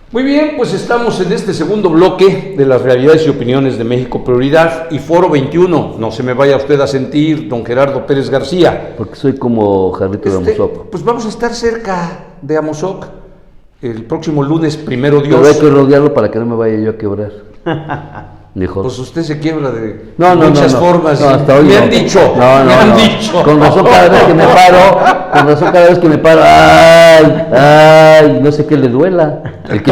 Muy bien, pues estamos en este segundo bloque de las realidades y opiniones de México Prioridad y Foro 21. No se me vaya usted a sentir, don Gerardo Pérez García. Porque soy como Jarrito de Amozoc. Pues vamos a estar cerca de Amozoc el próximo lunes, primero Dios. Pero hay que rodearlo para que no me vaya yo a quebrar. Mejor. Pues usted se quiebra de muchas formas. No, hasta hoy me no. han dicho, me han dicho. Con razón cada vez que me paro, ay, no sé qué le duela. El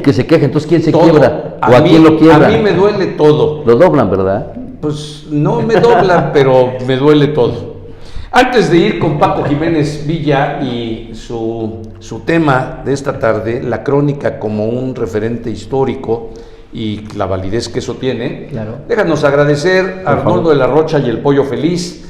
que se queja, entonces ¿quién se quiebra? ¿O a quién lo quiebra? A mí me duele todo. Lo doblan, ¿verdad? Pues no me doblan, pero me duele todo. Antes de ir con Paco Jiménez Villa y su tema de esta tarde, la crónica como un referente histórico y la validez que eso tiene, claro. Déjanos agradecer a Arnoldo de la Rocha y el Pollo Feliz,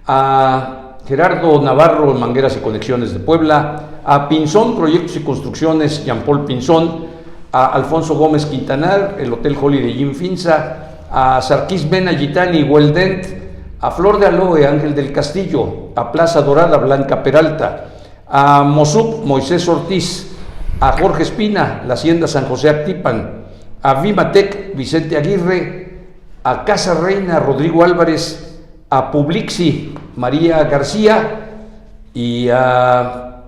a Gerardo Navarro, Mangueras y Conexiones de Puebla, a Pinzón Proyectos y Construcciones, Jean Paul Pinzón, a Alfonso Gómez Quintanar, el Hotel Holiday Inn Finza, a Sarkis Ben Ayitani Weldent, a Flor de Aloe Ángel del Castillo, a Plaza Dorada Blanca Peralta, a Mosup Moisés Ortiz, a Jorge Espina, la Hacienda San José Actipan, a Vimatec Vicente Aguirre, a Casa Reina Rodrigo Álvarez, a Publixi María García y a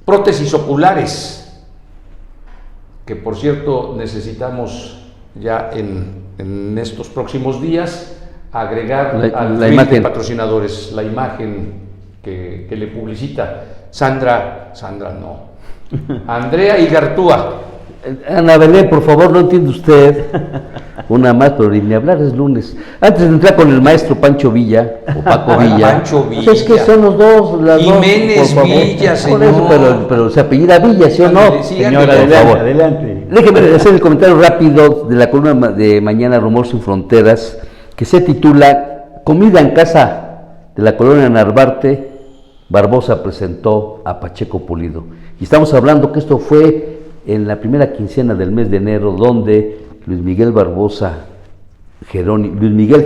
Prótesis Oculares, que por cierto necesitamos ya en estos próximos días agregar al feed de patrocinadores la imagen que le publicita Andrea Igartúa. Ana Belén, por favor, no entiende usted. Una más, pero ni hablar, es lunes. Antes de entrar con el maestro Pancho Villa, o Paco Villa. Pancho Villa. Pues es que son los dos. Jiménez Villa, señor. Por eso, pero se apellida Villa, ¿sí o no? Señora, adelante. Déjeme hacer el comentario rápido de la columna de mañana Rumor Sin Fronteras, que se titula Comida en casa de la colonia Narvarte. Barbosa presentó a Pacheco Pulido. Y estamos hablando que esto fue en la primera quincena del mes de enero, donde Luis Miguel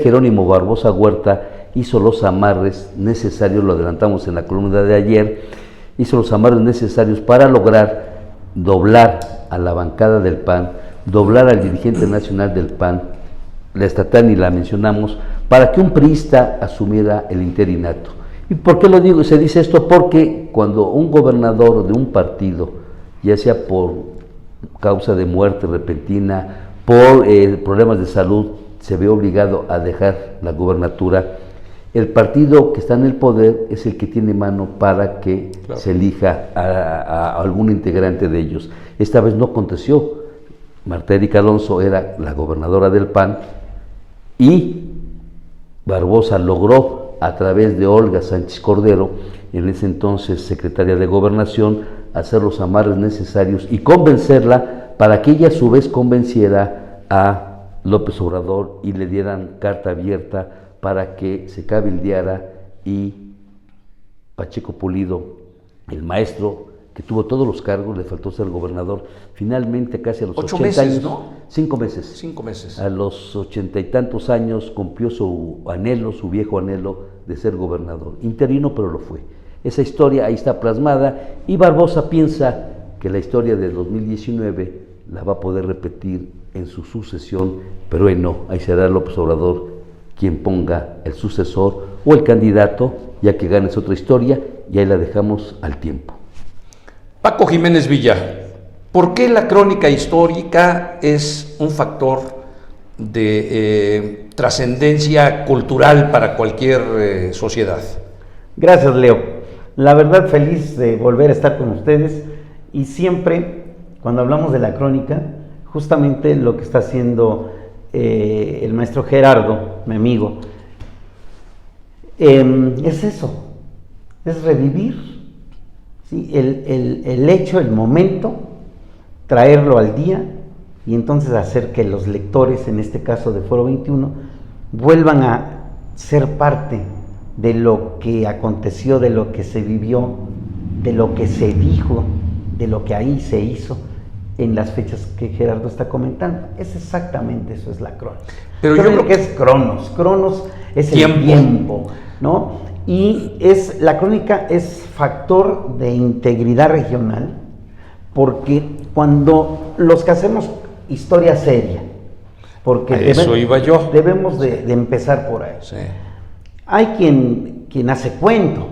Jerónimo Barbosa Huerta hizo los amarres necesarios, lo adelantamos en la columna de ayer, hizo los amarres necesarios para lograr doblar a la bancada del PAN, doblar al dirigente nacional del PAN, la estatal ni la mencionamos, para que un priista asumiera el interinato. ¿Y por qué lo digo? Se dice esto porque cuando un gobernador de un partido, ya sea por causa de muerte repentina, por problemas de salud, se ve obligado a dejar la gubernatura, el partido que está en el poder es el que tiene mano para que se elija a algún integrante de ellos. Esta vez no aconteció. Marta Erika Alonso era la gobernadora del PAN y Barbosa logró, a través de Olga Sánchez Cordero, en ese entonces secretaria de Gobernación, hacer los amarres necesarios y convencerla para que ella a su vez convenciera a López Obrador y le dieran carta abierta para que se cabildeara y Pacheco Pulido, el maestro que tuvo todos los cargos, le faltó ser gobernador, finalmente casi a los 80 años, ¿no? 5 meses. 5 meses. A los 80 y tantos años cumplió su viejo anhelo de ser gobernador. Interino, pero lo fue. Esa historia ahí está plasmada y Barbosa piensa que la historia del 2019 la va a poder repetir en su sucesión, pero él no, ahí será López Obrador quien ponga el sucesor o el candidato, ya que ganes otra historia, y ahí la dejamos al tiempo. Paco Jiménez Villa, ¿por qué la crónica histórica es un factor de trascendencia cultural para cualquier sociedad? Gracias, Leo. La verdad, feliz de volver a estar con ustedes, y siempre cuando hablamos de la crónica, justamente lo que está haciendo el maestro Gerardo, mi amigo, es eso, es revivir, ¿sí? el hecho, el momento, traerlo al día y entonces hacer que los lectores, en este caso de Foro 21, vuelvan a ser parte de lo que aconteció, de lo que se vivió, de lo que se dijo, de lo que ahí se hizo en las fechas que Gerardo está comentando. Es exactamente eso, es la crónica. Pero yo creo que es cronos es el tiempo, ¿no? Y la crónica es factor de integridad regional, porque cuando los que hacemos historia seria, porque A eso iba yo. debemos de empezar por ahí. Sí. Hay quien hace cuento,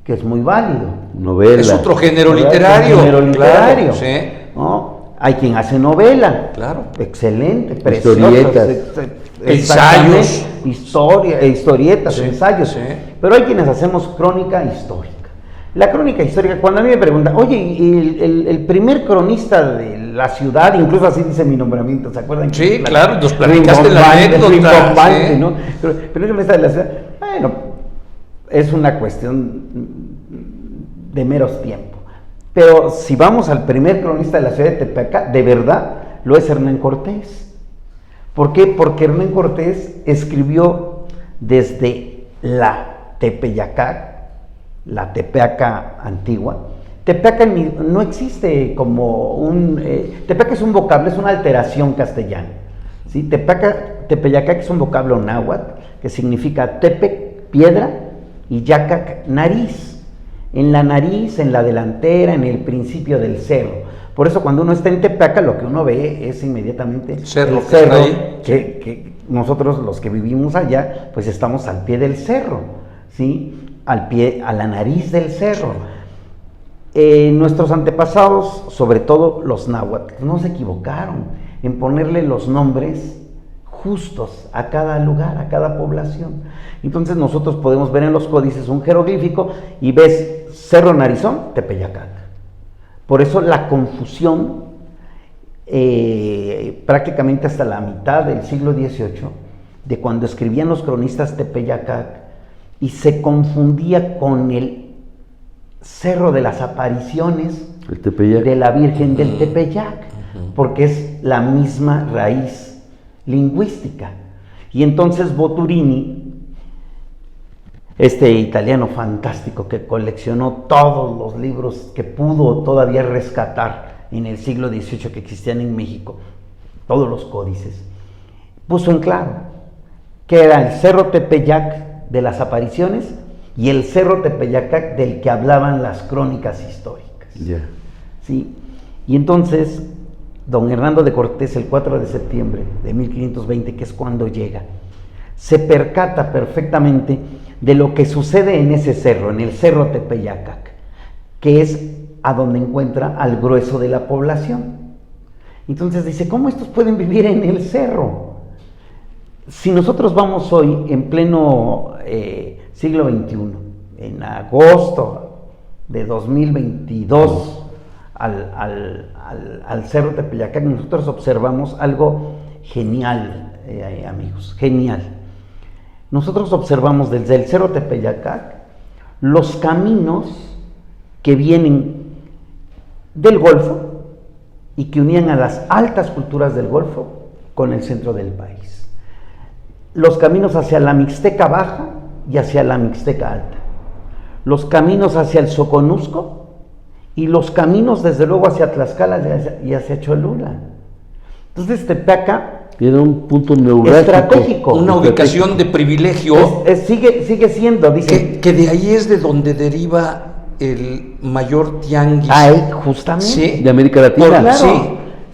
que es muy válido. Novela. Es otro género ¿Verdad? literario. Género literario. Claro, sí. ¿No? Hay quien hace novela. Claro. Excelente, precioso. Historietas. Ensayos. Historietas, Sí, ensayos. sí. Pero hay quienes hacemos crónica histórica. La crónica histórica, cuando a mí me preguntan, oye, y el primer cronista de la ciudad, incluso así dice mi nombramiento, ¿se acuerdan? Sí, Que claro, nos platicaste la anécdota, rimbombante, sí. ¿no? Pero el cronista de la ciudad, bueno, es una cuestión de meros tiempos. Pero si vamos al primer cronista de la ciudad de Tepeaca, de verdad, lo es Hernán Cortés. ¿Por qué? Porque Hernán Cortés escribió desde la Tepeyacac, la Tepeaca antigua. Tepeaca no existe como un... Tepeaca es un vocablo, es una alteración castellana. ¿Sí? Tepeyacac es un vocablo náhuatl que significa Tepec, piedra, y Yacac, nariz. En la nariz, en la delantera, en el principio del cerro. Por eso cuando uno está en Tepeaca, lo que uno ve es inmediatamente el cerro está ahí. que nosotros los que vivimos allá, pues estamos al pie del cerro, ¿sí? Al pie, a la nariz del cerro. Nuestros antepasados, sobre todo los náhuatl, no se equivocaron en ponerle los nombres justos a cada lugar, a cada población. Entonces nosotros podemos ver en los códices un jeroglífico y ves Cerro Narizón, Tepeyacac. Por eso la confusión, prácticamente hasta la mitad del siglo XVIII, de cuando escribían los cronistas Tepeyacac, y se confundía con el Cerro de las Apariciones El Tepeyac. de la Virgen del Tepeyac, porque es la misma raíz lingüística. Y entonces Boturini, este italiano fantástico que coleccionó todos los libros que pudo todavía rescatar en el siglo XVIII que existían en México, todos los códices, puso en claro que era el Cerro Tepeyac de las apariciones y el Cerro Tepeyacac del que hablaban las crónicas históricas. Ya. ¿Sí? Y entonces, don Hernando de Cortés, el 4 de septiembre de 1520, que es cuando llega, se percata perfectamente de lo que sucede en ese cerro, en el Cerro Tepeyacac, que es a donde encuentra al grueso de la población. Entonces dice, ¿cómo estos pueden vivir en el cerro? Si nosotros vamos hoy, en pleno siglo XXI, en agosto de 2022, al Cerro Tepeyacac, nosotros observamos algo genial, amigos, genial. Nosotros observamos desde el Cerro Tepeyacac los caminos que vienen del Golfo y que unían a las altas culturas del Golfo con el centro del país. Los caminos hacia la Mixteca Baja y hacia la Mixteca Alta. Los caminos hacia el Soconusco y los caminos desde luego hacia Tlaxcala y hacia Cholula. Entonces Tepeaca Era un punto neurálgico. estratégico. Una ubicación de privilegio sigue siendo, dice. que de ahí es de donde deriva el mayor tianguis. Ahí, justamente. Sí. De América Latina. Claro, sí,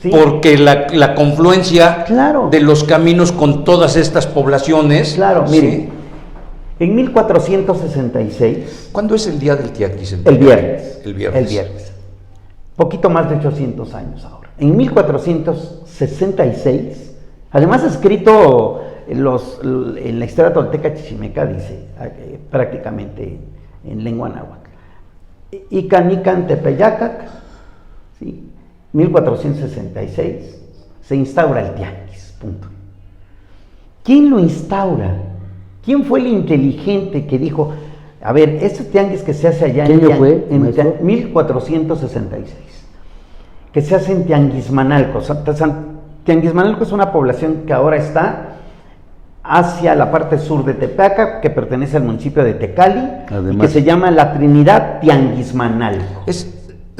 sí. porque la confluencia Claro. de los caminos con todas estas poblaciones. Claro, sí. mire, en 1466, ¿Cuándo es el día del tianguis? el viernes. El viernes. El viernes. Poquito más de 800 años ahora. En 1466, además escrito en la historia tolteca chichimeca, dice prácticamente en lengua náhuatl. Icanican Tepeyacac, ¿sí? 1466, se instaura el tianguis, punto. ¿Quién lo instaura? ¿Quién fue el inteligente que dijo, a ver, este tianguis que se hace allá ¿Qué año fue, maestro? 1466, que se hace en Tianguismanalco? Tianguismanalco es una población que ahora está hacia la parte sur de Tepeaca, que pertenece al municipio de Tecali, Además, y que se llama La Trinidad Tianguismanalco.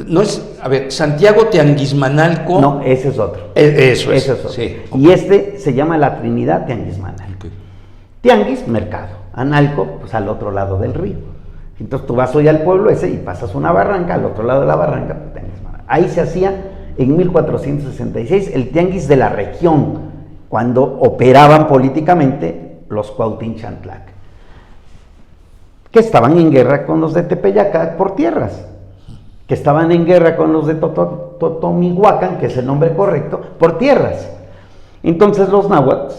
No es, a ver, Santiago Tianguismanalco. No, ese es otro. Eso es. Ese es otro. Sí. Y este se llama La Trinidad Tianguismanalco. Ok. Tianguis, mercado. Analco, pues al otro lado del río. Entonces tú vas hoy al pueblo ese y pasas una barranca, al otro lado de la barranca, pues, Tianguismanalco. Ahí se hacía en 1466 el tianguis de la región, cuando operaban políticamente los Cuautincantlac, que estaban en guerra con los de Tepeyacac por tierras, que estaban en guerra con los de Totomihuacan, que es el nombre correcto, por tierras. Entonces los náhuatl,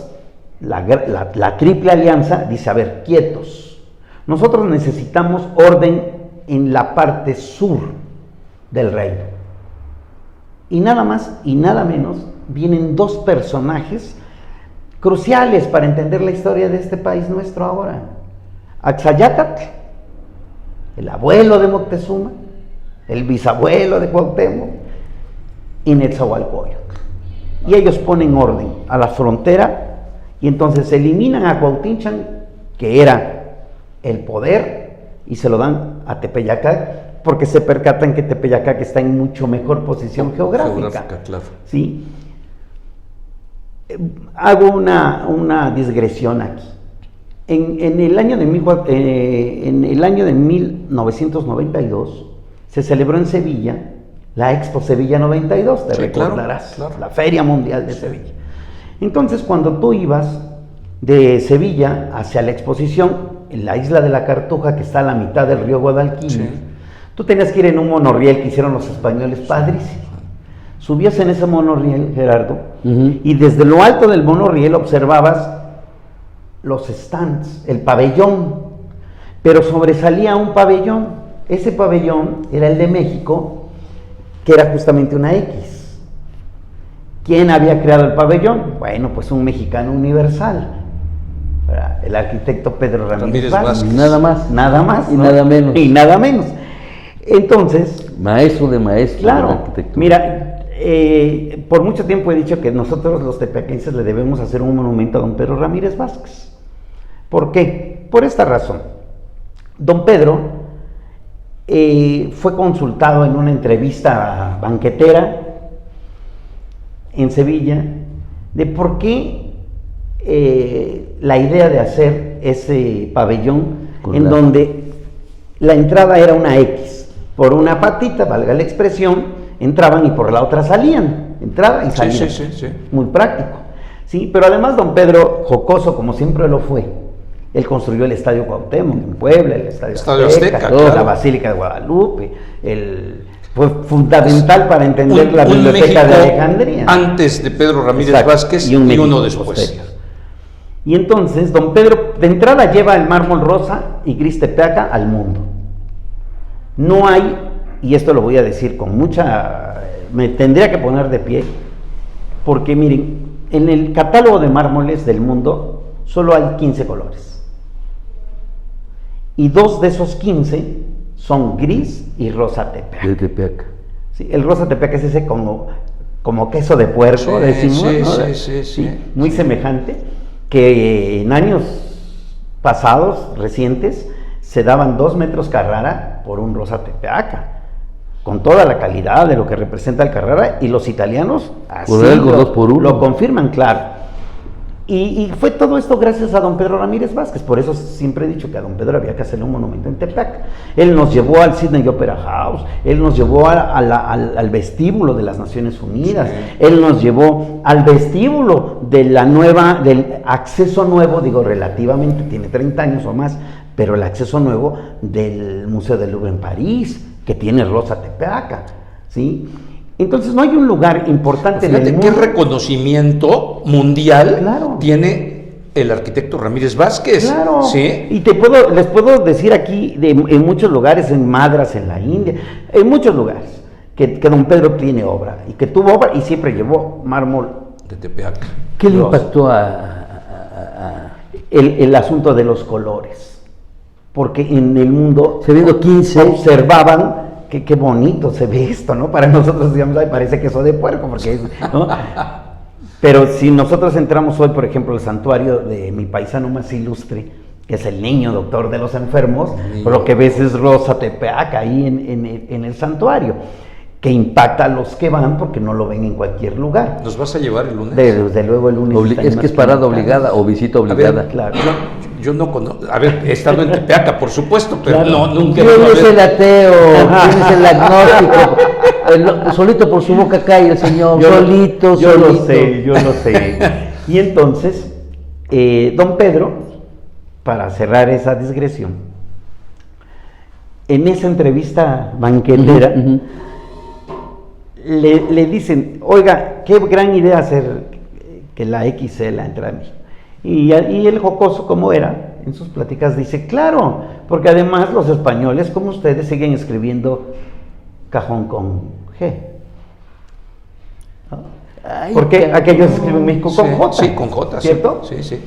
la triple alianza, dice, a ver, quietos, nosotros necesitamos orden en la parte sur del reino. Y nada más y nada menos vienen dos personajes cruciales para entender la historia de este país nuestro ahora. Axayácatl, el abuelo de Moctezuma, el bisabuelo de Cuauhtémoc, y Netzahualcóyotl. Y ellos ponen orden a la frontera y entonces eliminan a Cuautinchan, que era el poder, y se lo dan a Tepeyacac, porque se percatan que Tepeyacac está en mucho mejor posición geográfica. Claro. ¿Sí? Hago una digresión aquí. En el año de 1992 se celebró en Sevilla la Expo Sevilla 92, te recordarás, claro. La Feria Mundial de Sevilla. Entonces, cuando tú ibas de Sevilla hacia la exposición, en la isla de la Cartuja, que está a la mitad del río Guadalquivir, tú tenías que ir en un monorriel que hicieron los españoles, padrísimo. Subías en ese monorriel, Gerardo, y desde lo alto del monorriel observabas los stands, el pabellón, pero sobresalía un pabellón. Ese pabellón era el de México, que era justamente una X. ¿Quién había creado el pabellón? Bueno, pues un mexicano universal, el arquitecto Pedro Ramírez Vázquez. Nada más. Nada más. Y nada menos. Y nada menos. Entonces, maestro de maestros. Claro, mira, por mucho tiempo he dicho que nosotros los tepeaquenses le debemos hacer un monumento a don Pedro Ramírez Vázquez. ¿Por qué? Por esta razón. Don Pedro fue consultado en una entrevista banquetera en Sevilla de por qué la idea de hacer ese pabellón en donde la entrada era una X, por una patita, valga la expresión, entraban y por la otra salían, entraba y salía. Sí. Muy práctico. ¿Sí? Pero además don Pedro, jocoso como siempre lo fue, él construyó el Estadio Cuauhtémoc en Puebla, el Estadio Azteca, claro. La Basílica de Guadalupe, fue fundamental para entender la Biblioteca de Alejandría. Antes de Pedro Ramírez Vázquez y uno después. Posterior. Y entonces don Pedro de entrada lleva el mármol rosa y gris tepeaca al mundo. No hay, y esto lo voy a decir con me tendría que poner de pie, porque miren, en el catálogo de mármoles del mundo solo hay 15 colores. Y 2 de esos 15 son gris y rosa tepeaca. De tepeaca. Sí, el rosa tepeaca es ese como queso de puerco, decimos, ¿no? Sí, muy semejante, que en años pasados, recientes, se daban 2 metros Carrara por un rosa tepeaca, con toda la calidad de lo que representa el Carrara, y los italianos así lo confirman, claro. Y fue todo esto gracias a don Pedro Ramírez Vázquez. Por eso siempre he dicho que a don Pedro había que hacerle un monumento en Tepeaca. Él nos llevó al Sydney Opera House, él nos llevó al vestíbulo de las Naciones Unidas, él nos llevó al vestíbulo de del acceso nuevo, digo relativamente, tiene 30 años o más, pero el acceso nuevo del Museo del Louvre en París, que tiene rosa tepeaca, ¿sí? Entonces no hay un lugar importante en el mundo. ¿Qué reconocimiento mundial tiene el arquitecto Ramírez Vázquez? Claro, ¿sí? Y les puedo decir aquí, en muchos lugares, en Madras, en la India, en muchos lugares, que don Pedro tiene obra, y que tuvo obra, y siempre llevó mármol de Tepeaca. ¿Qué le impactó el asunto de los colores? Porque en el mundo se viendo 15 observaban que qué bonito se ve esto, ¿no? Para nosotros, digamos, ay, parece queso de puerco, porque ¿no? Pero si nosotros entramos hoy, por ejemplo, al santuario de mi paisano más ilustre, que es el niño doctor de los enfermos, lo que ves es rosa tepeaca ahí en el santuario, que impacta a los que van porque no lo ven en cualquier lugar. ¿Nos vas a llevar el lunes? Desde luego el lunes. Es que es parada obligada o visita obligada. Ver, claro. Yo no conozco, a ver, he estado en Tepeaca, por supuesto, pero claro. nunca. ¿Quién es el ateo? ¿Quién es el agnóstico? Solito por su boca cae el señor, Yo solito. lo sé. Y entonces, don Pedro, para cerrar esa digresión, en esa entrevista banquetera, le dicen, oiga, qué gran idea hacer que la XC la entrada en México. Y el jocoso, como era, en sus pláticas dice, claro, porque además los españoles, como ustedes, siguen escribiendo cajón con G. ¿No? Porque aquellos escriben México con J. Sí, con J, ¿cierto? Sí, sí.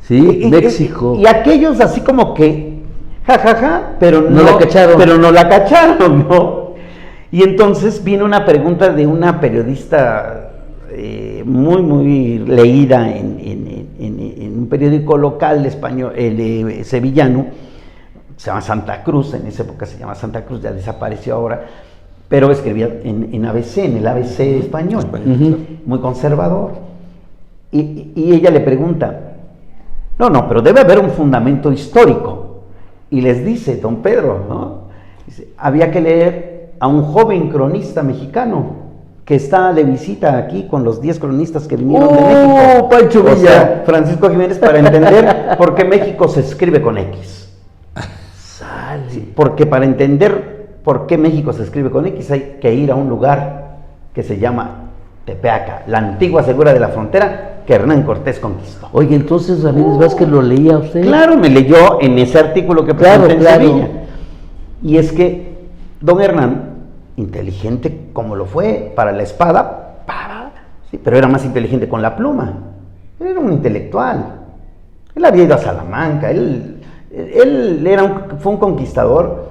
Sí, México. Y aquellos así como que, jajaja, pero No la cacharon. Pero no la cacharon, ¿no? Y entonces vino una pregunta de una periodista muy, muy leída en un periódico local español, sevillano, se llama Santa Cruz, en esa época se llama Santa Cruz, ya desapareció ahora, pero escribía en ABC, en el ABC español, muy conservador. Y ella le pregunta, no, pero debe haber un fundamento histórico. Y les dice, don Pedro, ¿no? Dice, había que leer a un joven cronista mexicano que está de visita aquí con los 10 cronistas que vinieron de México. Pancho Villa. O sea, Francisco Jiménez, para entender por qué México se escribe con X. Sí, porque para entender por qué México se escribe con X hay que ir a un lugar que se llama Tepeaca, la antigua segura de la frontera que Hernán Cortés conquistó. Oye, entonces Ramírez Vázquez lo leía usted. Claro, me leyó en ese artículo que presenté en Sevilla. Y es que don Hernán, inteligente como lo fue para la espada, sí, pero era más inteligente con la pluma. Él era un intelectual. Él había ido a Salamanca, él fue un conquistador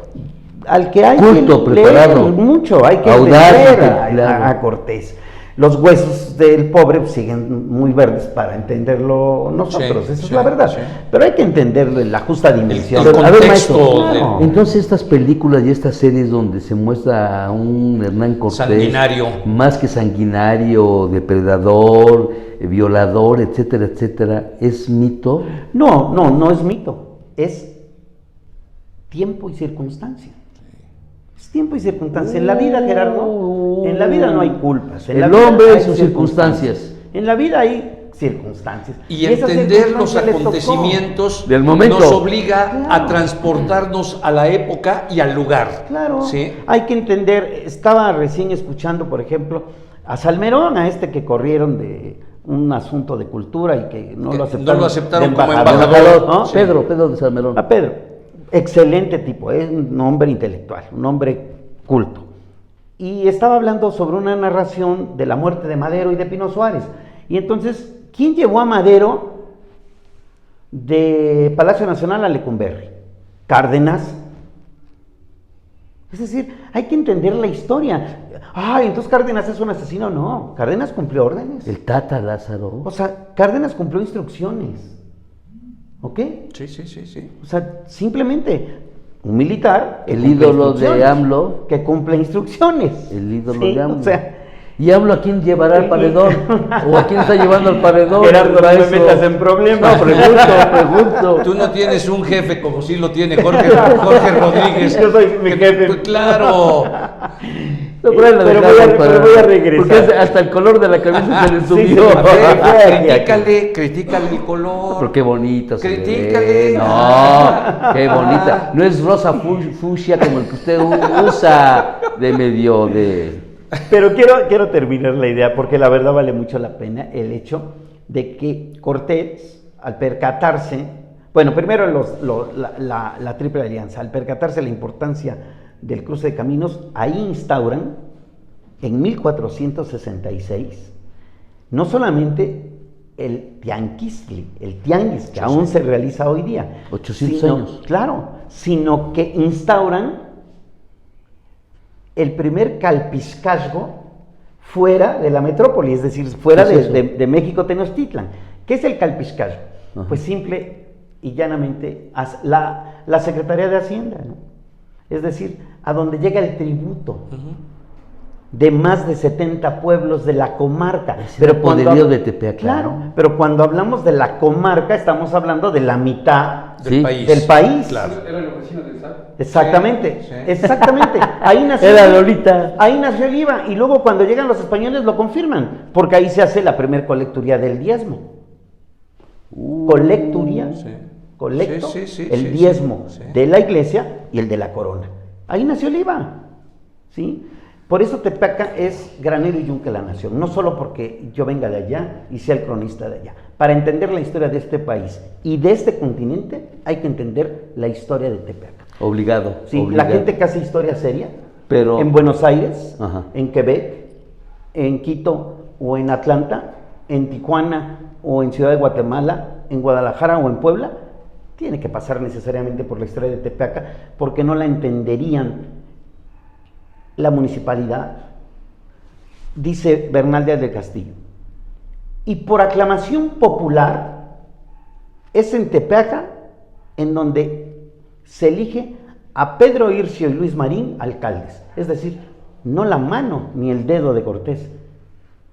al que hay culto, que preparado, leer mucho, hay que audaz, entender a Cortés. Los huesos del pobre siguen muy verdes para entenderlo nosotros, Sí, esa es sí, la verdad. sí. pero hay que entenderlo en la justa dimensión. El A ver, contexto maestro, claro. entonces estas películas y estas series donde se muestra a un Hernán Cortés Sanguinario. más que sanguinario, depredador, violador, etcétera, etcétera, ¿es mito? No es mito, es tiempo y circunstancia. Es tiempo y circunstancia. En la vida, Gerardo, en la vida no hay culpas. En El la vida hombre hay y sus circunstancias. En la vida hay circunstancias. Y esas entender los circunstancias les tocó. acontecimientos Del momento. nos obliga Claro. a transportarnos a la época y al lugar. Claro, ¿Sí? hay que entender. Estaba recién escuchando, por ejemplo, a Salmerón, a este que corrieron de un asunto de cultura y que no Que lo aceptaron, no lo aceptaron de como embajador, embajador, ¿no? sí. Pedro de Salmerón. A Pedro, excelente tipo, es un hombre intelectual, un hombre culto. Y estaba hablando sobre una narración de la muerte de Madero y de Pino Suárez. Y entonces, ¿quién llevó a Madero de Palacio Nacional a Lecumberri? Cárdenas. Es decir, hay que entender la historia. Ay, entonces Cárdenas es un asesino. No, Cárdenas cumplió órdenes. El Tata Lázaro. O sea, Cárdenas cumplió instrucciones. ¿Ok? Sí. O sea, simplemente un militar. que El cumple ídolo de instrucciones, AMLO. Que cumple instrucciones. El ídolo Sí, de AMLO. O sea, ¿Y AMLO a quién llevará al paredón? ¿O a quién está llevando al paredón? Gerardo, no me Maestro? metas en problemas. No, pregunto. Tú no tienes un jefe como sí lo tiene Jorge Rodríguez. Yo soy mi jefe. Pues, claro. No, pero Pero voy a regresar. Porque hasta el color de la camisa se le Sí, subió. sí, A ver, critícale el color. Pero qué bonito se Critícale. ve. No, qué bonita. No es rosa fucsia como el que usted usa de medio de... Pero quiero terminar la idea porque la verdad vale mucho la pena el hecho de que Cortés, al percatarse, bueno, primero la Triple Alianza, al percatarse la importancia del cruce de caminos, ahí instauran en 1466 no solamente el tianguis que aún se realiza hoy día. 800 años. Claro, sino que instauran el primer calpiscazgo fuera de la metrópoli, es decir, fuera ¿Qué es eso? de México Tenochtitlan. ¿Qué es el calpiscazgo? Ajá. Pues simple y llanamente la Secretaría de Hacienda, ¿no? Es decir, a donde llega el tributo. de más de 70 pueblos de la comarca. Pero el poderío de Tepeaca. Claro, pero cuando hablamos de la comarca estamos hablando de la mitad del país. Del país. Claro. Era la oficina del SAT. Exactamente, Sí. exactamente. Ahí nació Era Lolita. Ahí nació el IVA y luego cuando llegan los españoles lo confirman, porque ahí se hace la primer colecturía del diezmo. Colecturía, Sí. colecto, Sí, el diezmo sí. de la iglesia y el de la corona. Ahí nació el IVA, ¿sí? Por eso Tepeaca es granero y yunque la nación, no solo porque yo venga de allá y sea el cronista de allá. Para entender la historia de este país y de este continente hay que entender la historia de Tepeaca. Obligado. Sí, obligado. la gente que hace historia seria, Pero- en Buenos Aires, Ajá. en Quebec, en Quito o en Atlanta, en Tijuana o en Ciudad de Guatemala, en Guadalajara o en Puebla, tiene que pasar necesariamente por la historia de Tepeaca porque no la entenderían la municipalidad, dice Bernal Díaz del Castillo. Y por aclamación popular es en Tepeaca en donde se elige a Pedro Ircio y Luis Marín alcaldes, es decir, no la mano ni el dedo de Cortés,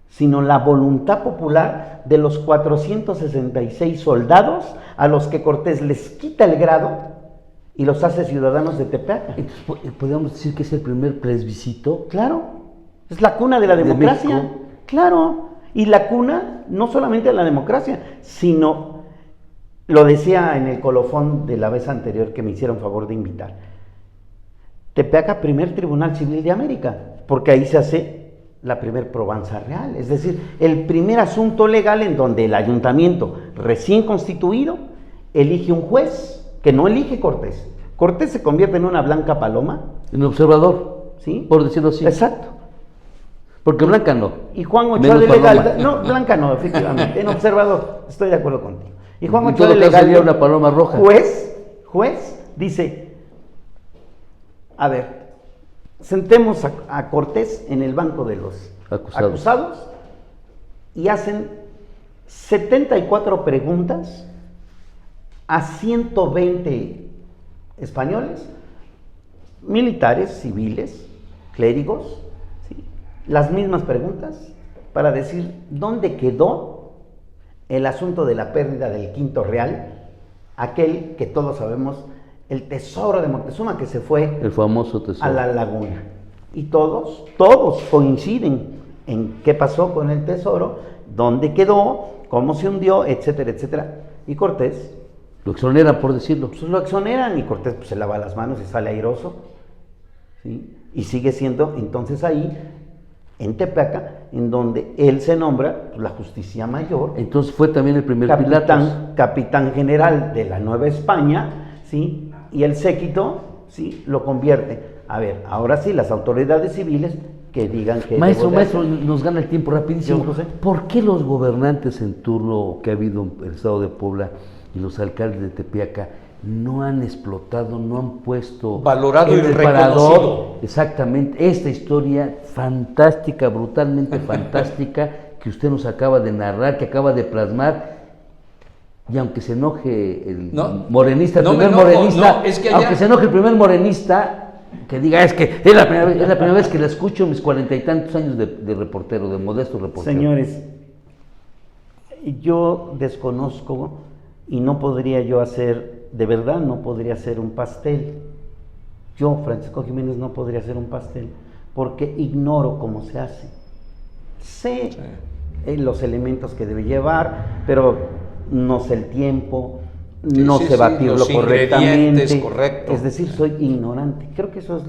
sino la voluntad popular de los 466 soldados a los que Cortés les quita el grado y los hace ciudadanos de Tepeaca. Entonces, podríamos decir que es el primer plebiscito. Claro, es la cuna de la ¿De democracia. México? Claro, y la cuna no solamente de la democracia, sino, lo decía en el colofón de la vez anterior que me hicieron favor de invitar, Tepeaca, primer tribunal civil de América, porque ahí se hace la primer probanza real, es decir, el primer asunto legal en donde el ayuntamiento recién constituido elige un juez que no elige Cortés. Cortés se convierte en una blanca paloma, En observador, ¿sí? por decirlo así. Exacto. Porque Blanca no. Y Juan Ochoa Menos de Legalda, paloma. no, Blanca no, efectivamente, en observador, estoy de acuerdo contigo. Y Juan En Ochoa todo de caso Legalda, sería una paloma roja. juez, dice, a ver, sentemos a Cortés en el banco de los acusados y hacen 74 preguntas a 120 españoles, militares, civiles, clérigos, ¿sí? Las mismas preguntas para decir dónde quedó el asunto de la pérdida del quinto real, aquel que todos sabemos, el tesoro de Moctezuma que se fue El famoso tesoro. a la laguna. Y todos coinciden en qué pasó con el tesoro, dónde quedó, cómo se hundió, etcétera, etcétera. Y Cortés Lo exonera, por decirlo. pues lo exoneran y Cortés pues, se lava las manos y sale airoso, ¿sí? Y sigue siendo entonces ahí, en Tepeaca, en donde él se nombra pues, la justicia mayor, Entonces fue también el primer Pilatos. capitán general de la Nueva España, ¿sí? Y el séquito, ¿sí? Lo convierte. A ver, ahora sí, las autoridades civiles que digan que... Maestro, debo de hacer. nos gana el tiempo rapidísimo. Yo lo sé. ¿Por qué los gobernantes en turno que ha habido en el estado de Puebla y los alcaldes de Tepeaca no han explotado, no han puesto Valorado en y el reconocido? parador exactamente esta historia fantástica, brutalmente fantástica que usted nos acaba de narrar, que acaba de plasmar? Y aunque se enoje el morenista, el no me primer enojo, morenista, no, es que allá- aunque se enoje el primer morenista, que diga, es que es la primera vez que la escucho en mis 40 y tantos años de reportero, de modesto reportero. Señores, yo desconozco y no podría yo hacer, de verdad no podría hacer un pastel. Yo, Francisco Jiménez, no podría hacer un pastel porque ignoro cómo se hace. Sé los elementos que debe llevar, pero no sé el tiempo, no sí, sé sí, batirlo los correctamente. ingredientes, correcto. Es decir, soy ignorante. Creo que eso es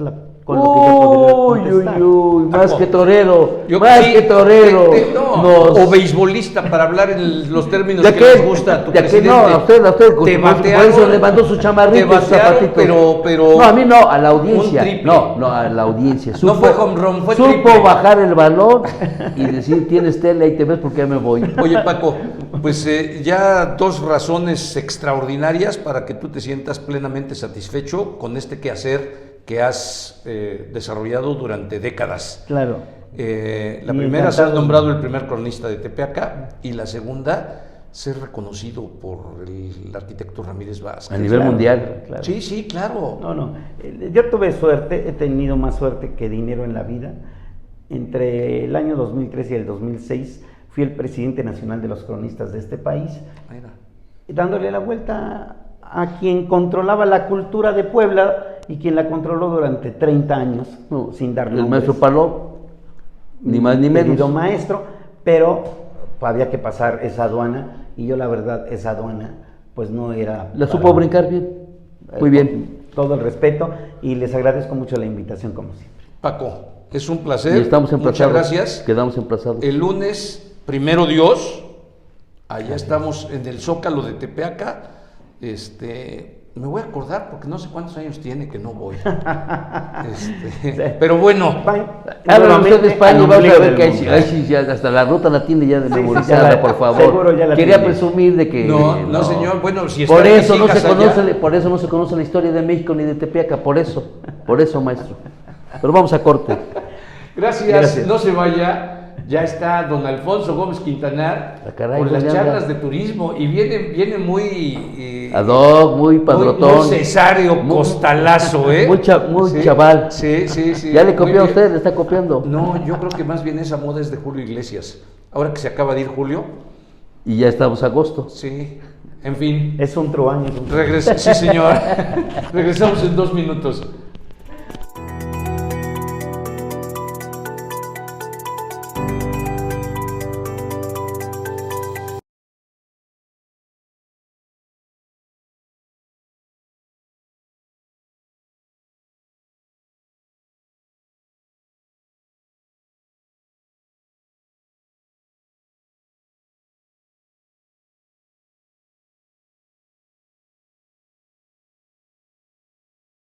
con lo que yo podría contestar. Uy, más Ah, que torero, Yo- más sí, que torero. no, nos- o beisbolista, para hablar en los términos ¿De que qué? les gusta a tu ¿De qué? presidente. No, a usted, Te por batearon, eso le mandó su chamarrita y te sus batearon, zapatitos. pero no, a mí no, a la audiencia. un triple. No, a la audiencia. No fue home run, fue supo triple. bajar el balón y decir, tienes tele y te ves porque ya me voy. Oye, Paco, pues ya dos razones extraordinarias para que tú te sientas plenamente satisfecho con este quehacer que has desarrollado durante décadas. Claro. La Y primera, ser encantado. nombrado el primer cronista de Tepeaca, y la segunda, ser reconocido por el arquitecto Ramírez Vázquez. A nivel mundial. Claro. Sí, sí, claro. No, yo tuve suerte, he tenido más suerte que dinero en la vida, Entre el año 2003 y el 2006 fui el presidente nacional de los cronistas de este país, Mira. dándole la vuelta a quien controlaba la cultura de Puebla y quien la controló durante 30 años, No, sin dar el nombres. maestro Paló, ni más ni Querido menos. maestro, pero había que pasar esa aduana y yo la verdad esa aduana pues no era... La para- supo brincar bien, muy bien. Con todo el respeto y les agradezco mucho la invitación como siempre. Paco, es un placer. Y estamos Muchas emplazados. gracias. Quedamos emplazados. El lunes, primero Dios, allá estamos en el Zócalo de Tepeaca. Me voy a acordar porque no sé cuántos años tiene que no voy. Pero bueno, Hablan Nuevamente, usted de España y al vamos a ombligo ver del que ahí, mundo. ahí sí ya hasta la ruta la tiene ya de Sí, sí, memorizada, ya la- por favor. seguro ya la Quería tiene. presumir de que no, señor, bueno, si está por en eso mis no se hijas conoce, allá. por eso no se conoce la historia de México ni de Tepeaca, por eso, maestro. Pero vamos a corte. Gracias, no se vaya. Ya está don Alfonso Gómez Quintanar Ah, caray, por las ¿dónde anda? charlas de turismo y viene muy Ad hoc, muy padrotón. muy cesario costalazo, ¿eh? Muy Sí, chaval. Sí. Ya le muy copió a bien. usted, le está copiando. No, yo creo que más bien esa moda es de Julio Iglesias. Ahora que se acaba de ir Julio, Y ya estamos a agosto. sí. En fin, Es un truán. sí señor. Regresamos en 2 minutos.